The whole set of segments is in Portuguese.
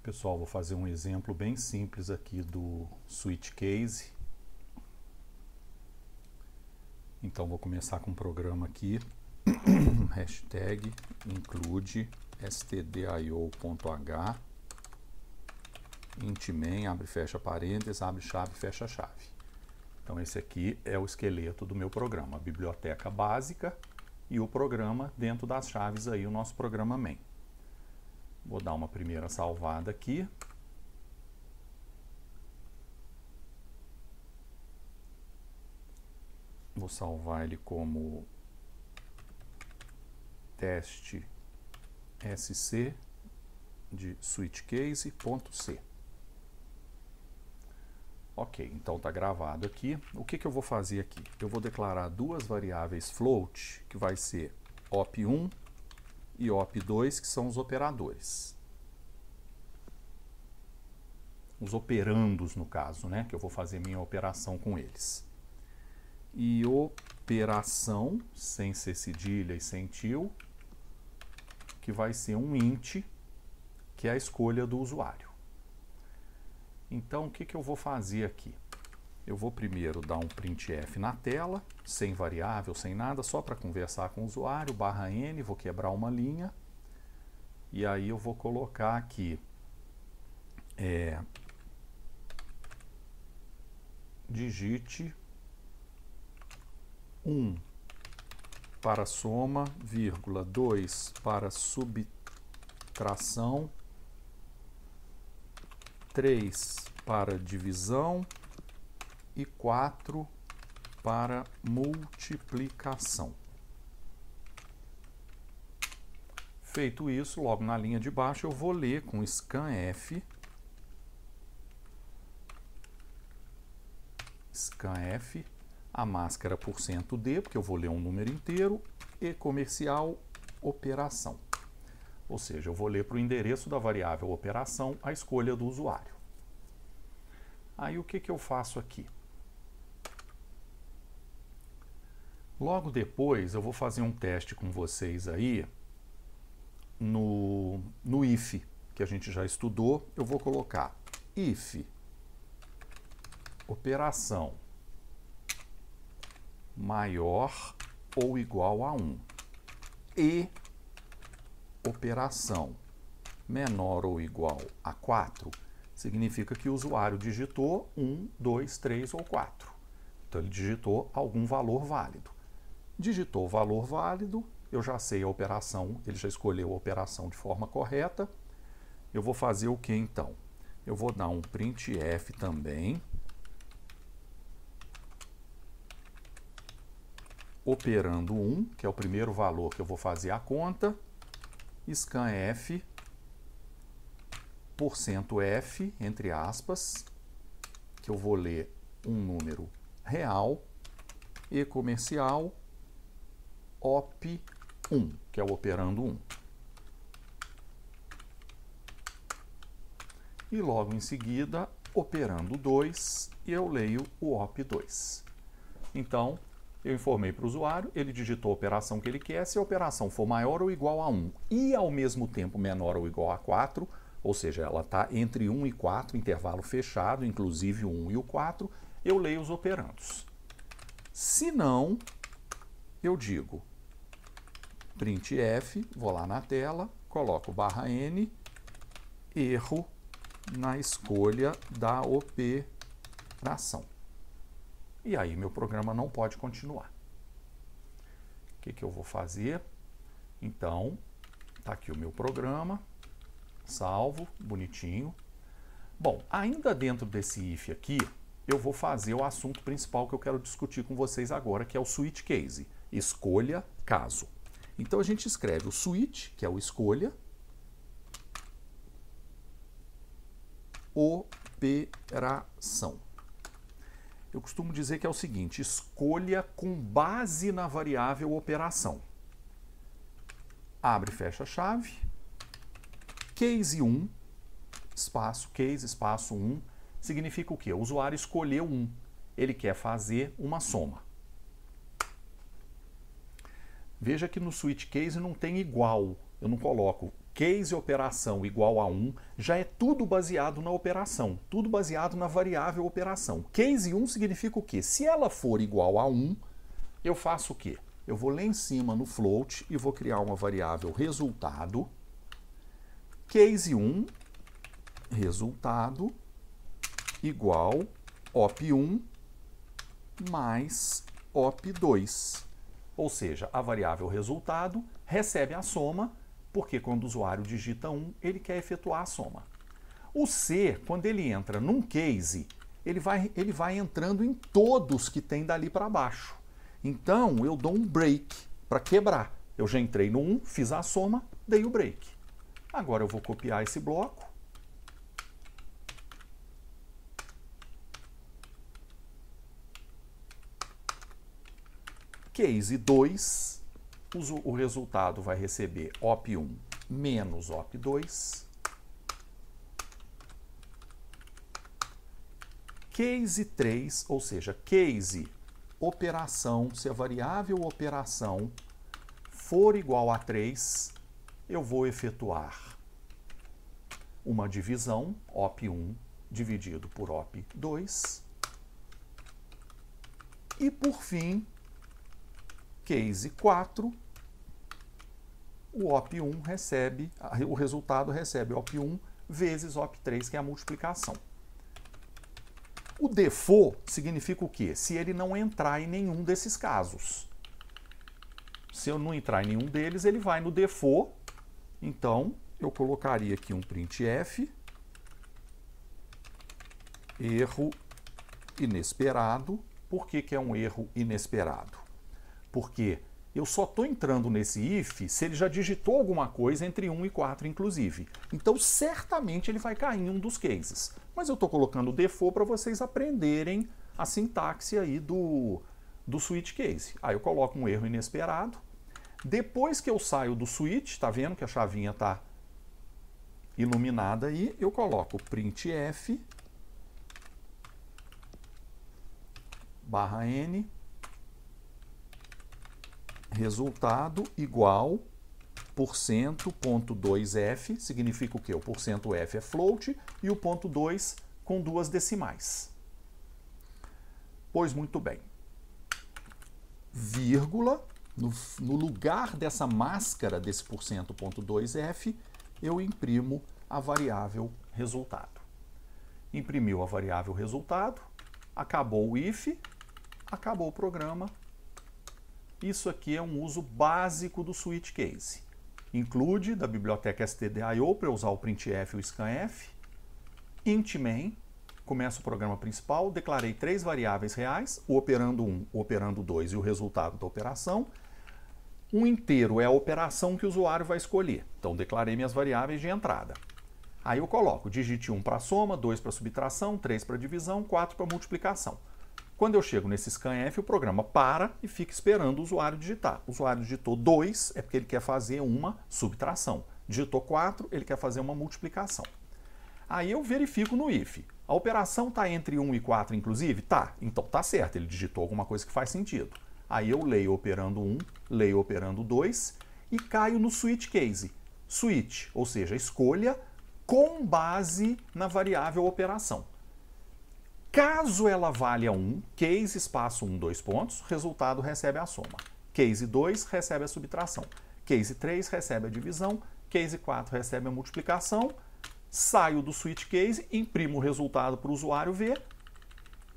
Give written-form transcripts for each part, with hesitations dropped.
Pessoal, vou fazer um exemplo bem simples aqui do switch case. Então vou começar com um programa aqui, hashtag include stdio.h intmain, abre e fecha parênteses, abre chave, fecha chave. Então esse aqui é o esqueleto do meu programa, a biblioteca básica e o programa dentro das chaves aí, o nosso programa main. Vou dar uma primeira salvada aqui. Vou salvar ele como teste sc de switchcase.c. Ok, então está gravado aqui. O que eu vou fazer aqui? Eu vou declarar duas variáveis float, que vai ser op1 e op2, que são os operadores. Os operandos, no caso, né? Que eu vou fazer minha operação com eles. E operação, sem ser cedilha e sem til, que vai ser um int, que é a escolha do usuário. Então, o que eu vou fazer aqui? Eu vou primeiro dar um printf na tela, sem variável, sem nada, só para conversar com o usuário, /n, vou quebrar uma linha, e aí eu vou colocar aqui, digite 1 para soma, vírgula, 2 para subtração, 3 para divisão e 4 para multiplicação. Feito isso, logo na linha de baixo eu vou ler com scanf, a máscara %d, porque eu vou ler um número inteiro, e comercial operação. Ou seja, eu vou ler para o endereço da variável operação a escolha do usuário. Aí o que eu faço aqui? Logo depois eu vou fazer um teste com vocês aí no if, que a gente já estudou. Eu vou colocar if operação maior ou igual a 1 e operação menor ou igual a 4, significa que o usuário digitou 1, 2, 3 ou 4. Então ele digitou algum valor válido. Digitou o valor válido, eu já sei a operação, ele já escolheu a operação de forma correta. Eu vou fazer o que então? Eu vou dar um printf também, operando 1, que é o primeiro valor que eu vou fazer a conta, scanf, %f, entre aspas, que eu vou ler um número real, e comercial, op1, que é o operando 1. E logo em seguida, operando 2, e eu leio o op2. Então, eu informei para o usuário, ele digitou a operação que ele quer. Se a operação for maior ou igual a 1 e ao mesmo tempo menor ou igual a 4, ou seja, ela está entre 1 e 4, intervalo fechado, inclusive o 1 e o 4, eu leio os operandos. Se não, eu digo printf, vou lá na tela, coloco /n, erro na escolha da operação. E aí meu programa não pode continuar. O que eu vou fazer? Então, está aqui o meu programa, salvo, bonitinho. Bom, ainda dentro desse if aqui, eu vou fazer o assunto principal que eu quero discutir com vocês agora, que é o switch case, escolha caso. Então a gente escreve o switch, que é o escolha, operação. Eu costumo dizer que é o seguinte, escolha com base na variável operação. Abre e fecha a chave, case 1, espaço, case, espaço 1, significa o quê? O usuário escolheu 1, ele quer fazer uma soma. Veja que no switch case não tem igual, eu não coloco case operação igual a 1, já é tudo baseado na operação, tudo baseado na variável operação. Case 1 significa o quê? Se ela for igual a 1, eu faço o quê? Eu vou lá em cima no float e vou criar uma variável resultado. Case 1, resultado, igual op1 mais op2. Ou seja, a variável resultado recebe a soma, porque quando o usuário digita 1, ele quer efetuar a soma. O C, quando ele entra num case, ele vai entrando em todos que tem dali para baixo. Então, eu dou um break para quebrar. Eu já entrei no 1, fiz a soma, dei o break. Agora eu vou copiar esse bloco. Case 2, o resultado vai receber op1 menos op2. Case 3, ou seja, case operação, se a variável operação for igual a 3, eu vou efetuar uma divisão, op1 dividido por op2. E por fim, case 4, o op1 recebe, o resultado recebe op1 vezes op3, que é a multiplicação. O default significa o quê? Se ele não entrar em nenhum desses casos. Se eu não entrar em nenhum deles, ele vai no default. Então, eu colocaria aqui um printf, erro inesperado. Por que que é um erro inesperado? Porque eu só estou entrando nesse if se ele já digitou alguma coisa entre 1 e 4, inclusive. Então, certamente, ele vai cair em um dos cases. Mas eu estou colocando o default para vocês aprenderem a sintaxe aí do switch case. Aí eu coloco um erro inesperado. Depois que eu saio do switch, tá vendo que a chavinha está iluminada aí, eu coloco printf /n resultado igual %.2f, significa o quê? O %f é float e o ponto 2 com 2 decimais. Pois muito bem. Vírgula, no lugar dessa máscara desse %.2f, eu imprimo a variável resultado. Imprimiu a variável resultado, acabou o if, acabou o programa. Isso aqui é um uso básico do switch case. Include da biblioteca stdio para usar o printf e o scanf. Int main, começa o programa principal, declarei 3 variáveis reais, o operando 1, o operando 2 e o resultado da operação. Um inteiro é a operação que o usuário vai escolher. Então, declarei minhas variáveis de entrada. Aí eu coloco digite 1 para soma, 2 para subtração, 3 para divisão, 4 para multiplicação. Quando eu chego nesse scanf, o programa para e fica esperando o usuário digitar. O usuário digitou 2, é porque ele quer fazer uma subtração. Digitou 4, ele quer fazer uma multiplicação. Aí eu verifico no if. A operação está entre 1 e 4, inclusive? Tá. Então tá certo, ele digitou alguma coisa que faz sentido. Aí eu leio operando 1, leio operando 2 e caio no switch case. Switch, ou seja, escolha com base na variável operação. Caso ela valha 1, case espaço 1, 2 pontos, resultado recebe a soma. Case 2 recebe a subtração. Case 3 recebe a divisão. Case 4 recebe a multiplicação. Saio do switch case, imprimo o resultado para o usuário ver.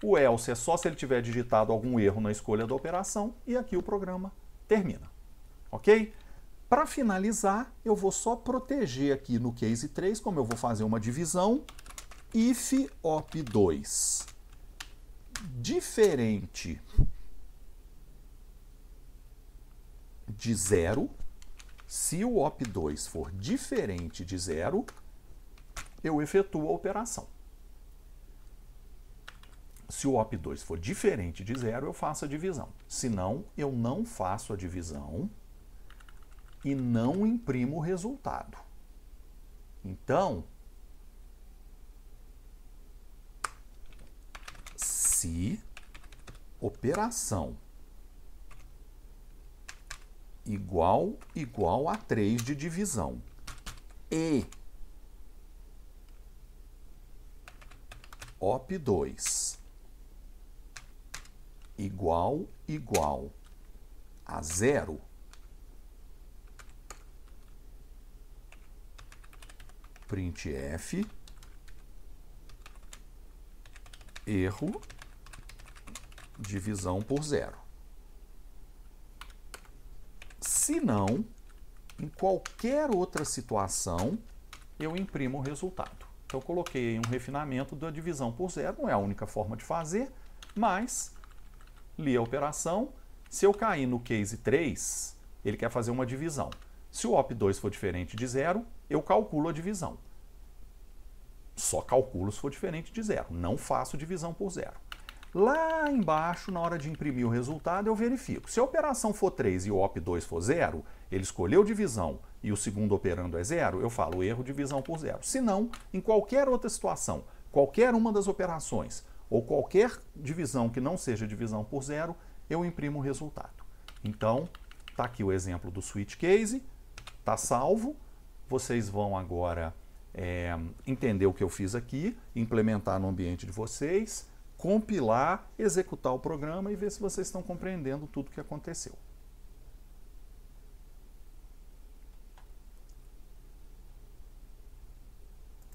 O else é só se ele tiver digitado algum erro na escolha da operação. E aqui o programa termina. Ok? Para finalizar, eu vou só proteger aqui no case 3, como eu vou fazer uma divisão, if op2 diferente de 0, se o op2 for diferente de 0, eu efetuo a operação. Se o op2 for diferente de 0, eu faço a divisão. Se não, eu não faço a divisão e não imprimo o resultado. Então, se operação igual a 3 de divisão e op2 igual a 0, printf, erro, divisão por 0. Se não, em qualquer outra situação, eu imprimo o resultado. Então, eu coloquei um refinamento da divisão por 0, não é a única forma de fazer, mas li a operação. Se eu cair no case 3, ele quer fazer uma divisão. Se o op2 for diferente de 0, eu calculo a divisão. Só calculo se for diferente de 0, não faço divisão por 0. Lá embaixo, na hora de imprimir o resultado, eu verifico. Se a operação for 3 e o op2 for 0, ele escolheu divisão e o segundo operando é 0, eu falo erro divisão por 0. Se não, em qualquer outra situação, qualquer uma das operações ou qualquer divisão que não seja divisão por 0, eu imprimo o resultado. Então, está aqui o exemplo do switch case, está salvo. Vocês vão agora entender o que eu fiz aqui, implementar no ambiente de vocês, compilar, executar o programa e ver se vocês estão compreendendo tudo o que aconteceu.